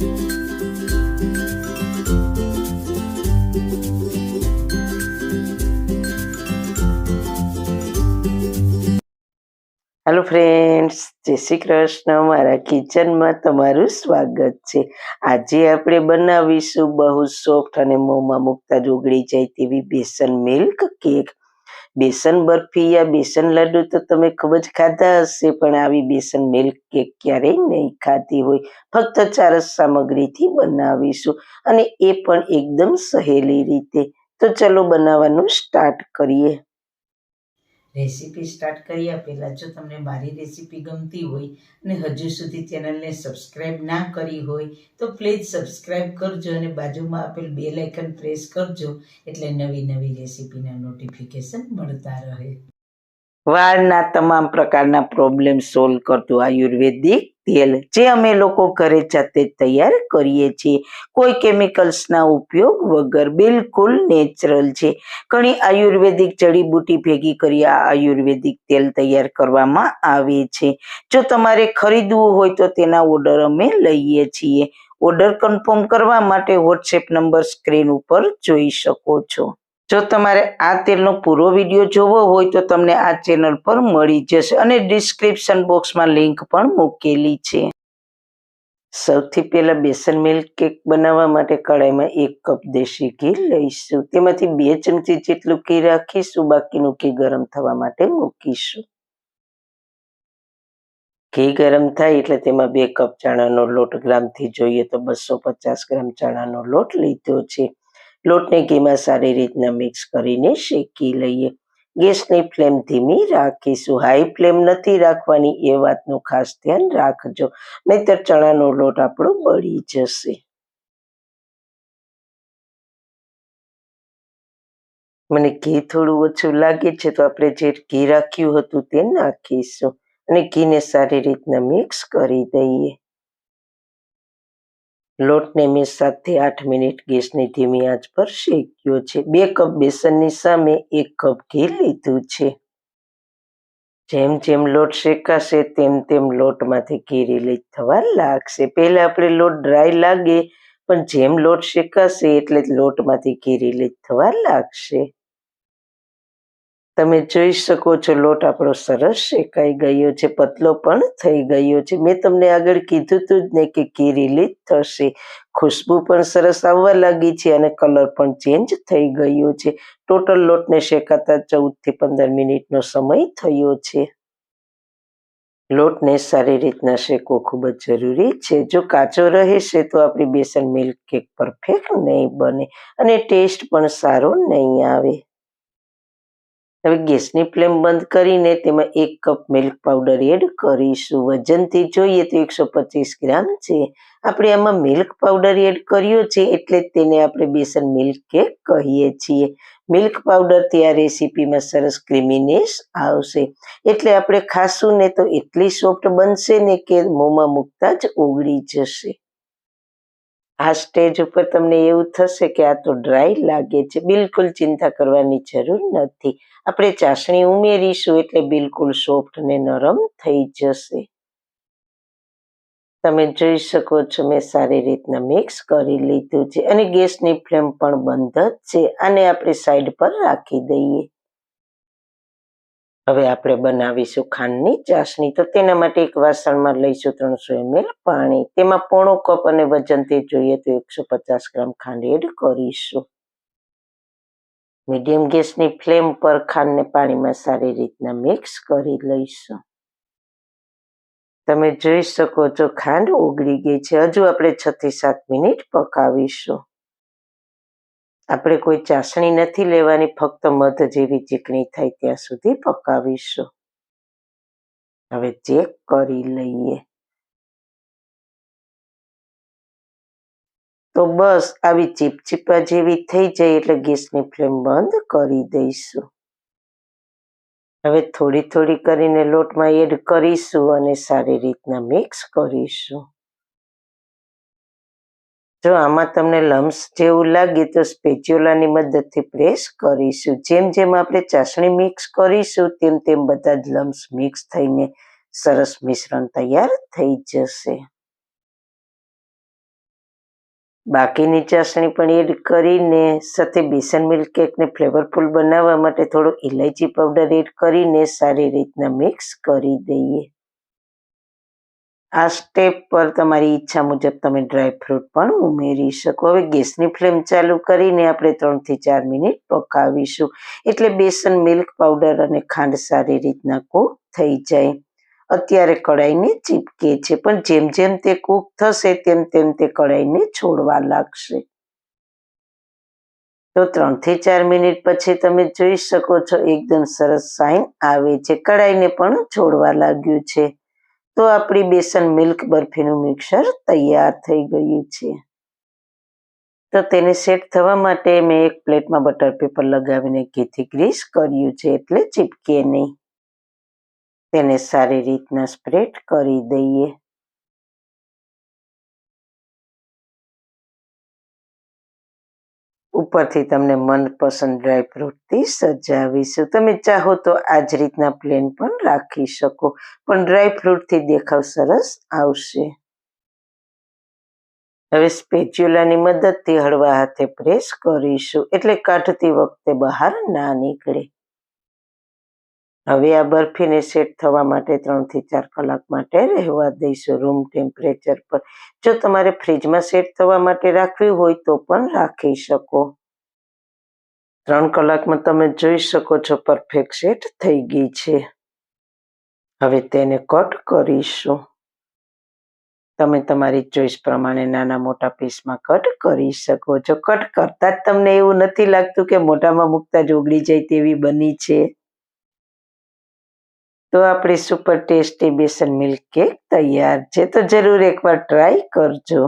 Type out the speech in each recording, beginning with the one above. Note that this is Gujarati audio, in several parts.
હેલો ફ્રેન્ડ્સ, જય શ્રી કૃષ્ણ. મારા કિચનમાં તમારું સ્વાગત છે. આજે આપણે બનાવીશું બહુ સોફ્ટ અને મોંમાં મૂકતા જ ઓગળી જાય તેવી બેસન મિલ્ક કેક. બેસન બરફી યા બેસન લાડુ તો તમે ખૂબ જ ખાધા હશે, પણ આવી બેસન મિલ્ક કેક ક્યારેય નહીં ખાધી હોય. ફક્ત 4 જ સામગ્રીથી બનાવીશું, અને એ પણ એકદમ સહેલી રીતે. તો ચલો બનાવવાનું સ્ટાર્ટ કરીએ. રેસીપી સ્ટાર્ટ કર્યા પહેલાં જો તમને મારી રેસીપી ગમતી હોય અને હજુ સુધી ચેનલને સબસ્ક્રાઈબ ના કરી હોય તો પ્લીઝ સબસ્ક્રાઈબ કરજો અને બાજુમાં આપેલ બેલ આઇકન પ્રેસ કરજો, એટલે નવી નવી રેસીપીના નોટિફિકેશન મળતા રહે. વાળના તમામ પ્રકારના પ્રોબ્લેમ સોલ્વ કરતું આયુર્વેદિક તેલ, જે અમે લોકો ઘરે જાતે તૈયાર કરીએ છીએ, કોઈ કેમિકલ્સના ઉપયોગ વગર, બિલકુલ નેચરલ છે. ઘણી આયુર્વેદિક જડીબુટી ભેગી કરી આ આયુર્વેદિક તેલ તૈયાર કરવામાં આવે છે. જો તમારે ખરીદવું હોય તો તેના ઓર્ડર અમે લઈએ છીએ. ઓર્ડર કન્ફર્મ કરવા માટે વોટ્સએપ નંબર સ્ક્રીન ઉપર જોઈ શકો છો. જો તમારે આ તેલનો પૂરો વિડીયો જોવો હોય તો તમને આ ચેનલ પર મળી જશે, અને ડિસ્ક્રિપ્શન બોક્સમાં લિંક પણ મૂકેલી છે. સૌથી પહેલા બેસન મિલ્ક કેક બનાવવા માટે કડાઈમાં 1 કપ દેશી ઘી લઈશું. તેમાંથી 2 ચમચી જેટલું ઘી રાખીશું, બાકીનું ઘી ગરમ થવા માટે મૂકીશું. ઘી ગરમ થાય એટલે તેમાં 2 કપ ચણાનો લોટ, ગ્રામથી જોઈએ તો 250 ગ્રામ ચણાનો લોટ લીધો છે. લોટને ઘીમાં સારી રીતના મિક્સ કરીને શેકી લઈએ. ગેસની ફ્લેમ ધીમી રાખીશું. હાઈ ફ્લેમ નથી રાખવાની, એ વાતનું ખાસ ધ્યાન રાખજો, નહીતર ચણાનો લોટ આપણો બળી જશે. મને ઘી થોડું ઓછું લાગે છે, તો આપણે જે ઘી રાખ્યું હતું તે નાખીશું અને ઘીને સારી રીતના મિક્સ કરી દઈએ. લોટને મેં 7 થી 8 મિનિટ ગેસની ધીમી આંચ પર શેક્યો છે. 2 કપ બેસનની સામે 1 કપ ઘી લીધું છે. જેમ જેમ લોટ શેકાશે તેમ તેમ લોટમાંથી ઘી રિલીઝ થવા લાગશે. પહેલા આપણે લોટ ડ્રાય લાગે, પણ જેમ લોટ શેકાશે એટલે લોટમાંથી ઘી રિલીઝ થવા લાગશે. તમે જોઈ શકો છો લોટ આપણો સરસ શેકાઈ ગયો છે, પતલો પણ થઈ ગયો છે. મેં તમને આગળ કીધું હતું જ ને કે ઘી રિલીઝ થશે. ખુશ્બુ પણ સરસ આવવા લાગી છે અને કલર પણ ચેન્જ થઈ ગયો છે. ટોટલ લોટને શેકાતા 14 થી 15 મિનિટનો સમય થયો છે. લોટને સારી રીતના શેકવો ખૂબ જ જરૂરી છે. જો કાચો રહેશે તો આપણી બેસન મિલ્ક કેક પરફેક્ટ નહીં બને અને ટેસ્ટ પણ સારો નહીં આવે. હવે ગેસની ફ્લેમ બંધ કરીને તેમાં 1 કપ મિલ્ક પાવડર એડ કરીશું. વજનથી જોઈએ તો 125 ગ્રામ છે. આપણે આમાં મિલ્ક પાવડર એડ કર્યો છે એટલે તેને આપણે બેસન મિલ્ક કેક કહીએ છીએ. મિલ્ક પાવડરથી આ રેસીપીમાં સરસ ક્રીમીનેસ આવશે, એટલે આપણે ખાશું ને તો એટલી સોફ્ટ બનશે ને કે મોંમાં મૂકતા જ ઓગળી જશે. આ સ્ટેજ ઉપર તમને એવું થશે કે આ તો ડ્રાય લાગે છે. બિલકુલ ચિંતા કરવાની જરૂર નથી. આપણે ચાસણી ઉમેરીશું એટલે બિલકુલ સોફ્ટ ને નરમ થઈ જશે. તમે જોઈ શકો છો મેં સારી રીતના મિક્સ કરી લીધું છે અને ગેસની ફ્લેમ પણ બંધ જ છે. આને આપણે સાઈડ પર રાખી દઈએ. હવે આપણે બનાવીશું ખાંડની ચાસણી. તો તેના માટે એક વાસણમાં લઈશું 300 ml પાણી. તેમાં પોણો કપ અને વજનથી જોઈએ તો 150 ગ્રામ ખાંડ એડ કરીશું. મીડિયમ ગેસની ફ્લેમ પર ખાંડને પાણીમાં સારી રીતના મિક્સ કરી લઈશું. તમે જોઈ શકો છો ખાંડ ઓગળી ગઈ છે. હજુ આપણે 6 થી 7 મિનિટ પકાવીશું. આપણે કોઈ ચાસણી નથી લેવાની, ફક્ત મધ જેવી ચીકણી થાય ત્યાં સુધી પકાવીશું. હવે ચેક કરી લઈએ. તો બસ આવી ચીપચીપા જેવી થઈ જાય એટલે ગેસની ફ્લેમ બંધ કરી દઈશું. હવે થોડી થોડી કરીને લોટમાં એડ કરીશું અને સારી રીતના મિક્સ કરીશું. જો આમાં તમને લમ્સ જેવું લાગે તો સ્પેચ્યુલાની મદદથી પ્રેસ કરીશું. જેમ જેમ આપણે ચાસણી મિક્સ કરીશું તેમ તેમ બધા જ લમ્સ મિક્સ થઈને સરસ મિશ્રણ તૈયાર થઈ જશે. બાકીની ચાસણી પણ એડ કરીને સાથે બેસન મિલ્ક કેકને ફ્લેવરફુલ બનાવવા માટે થોડો ઇલાયચી પાવડર એડ કરીને સારી રીતના મિક્સ કરી દઈએ. આ સ્ટેપ પર તમારી ઈચ્છા મુજબ તમે ડ્રાયફ્રૂટ પણ ઉમેરી શકો. હવે ગેસની ફ્લેમ ચાલુ કરીને આપણે 3 થી 4 મિનિટ પકાવીશું, એટલે બેસન મિલ્ક પાવડર અને ખાંડ સારી રીતના કૂક થઈ જાય. અત્યારે કઢાઈને ચીપકે છે, પણ જેમ જેમ તે કૂક થશે તેમ તેમ તે કઢાઈને છોડવા લાગશે. તો 3 થી 4 મિનિટ પછી તમે જોઈ શકો છો એકદમ સરસ સાઇન આવે છે, કઢાઈને પણ છોડવા લાગ્યું છે. તો આપણી બેસન મિલ્ક બરફીનું મિક્સર તૈયાર થઈ ગયું છે. તો તેને સેટ થવા માટે મેં એક પ્લેટમાં બટર પેપર લગાવીને ઘીથી ગ્રીસ કર્યું છે, એટલે ચીપકે નહીં. તેને સારી રીતના સ્પ્રેડ કરી દઈએ. ઉપરથી તમને મનપસંદ ડ્રાયફ્રૂટથી સજાવીશું. તમે ચાહો તો આ જ રીતના પ્લેન પણ રાખી શકો, પણ ડ્રાયફ્રૂટથી દેખાવ સરસ આવશે. હવે સ્પેચ્યુલાની મદદથી હળવા હાથે પ્રેસ કરીશું, એટલે કાઢતી વખતે બહાર ના નીકળે. હવે આ બરફીને સેટ થવા માટે 3 થી 4 કલાક માટે રહેવા દઈશું રૂમ ટેમ્પરેચર પર. જો તમારે ફ્રીજમાં સેટ થવા માટે રાખવી હોય તો પણ રાખી શકો. 3 કલાકમાં તમે જોઈ શકો છો પરફેક્ટ સેટ થઈ ગઈ છે. હવે તેને કટ કરીશું. તમે તમારી ચોઈસ પ્રમાણે નાના મોટા પીસમાં કટ કરી શકો છો. કટ કરતા જ તમને એવું નથી લાગતું કે મોઢામાં મૂકતા જ ઓગળી જાય તેવી બની છે? તો આપણી સુપર ટેસ્ટી બેસન મિલ્ક કેક તૈયાર છે. તો જરૂર એકવાર ટ્રાય કરજો.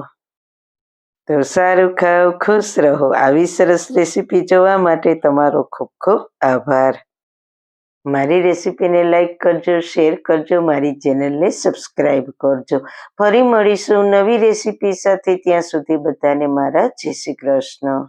તો સારું ખાઓ, ખુશ રહો. આવી સરસ રેસીપી જોવા માટે તમારો ખૂબ ખૂબ આભાર. મારી રેસીપીને લાઈક કરજો, શેર કરજો, મારી ચેનલને સબસ્ક્રાઈબ કરજો. ફરી મળીશું નવી રેસીપી સાથે. ત્યાં સુધી બધાને મારા જય શ્રી કૃષ્ણ.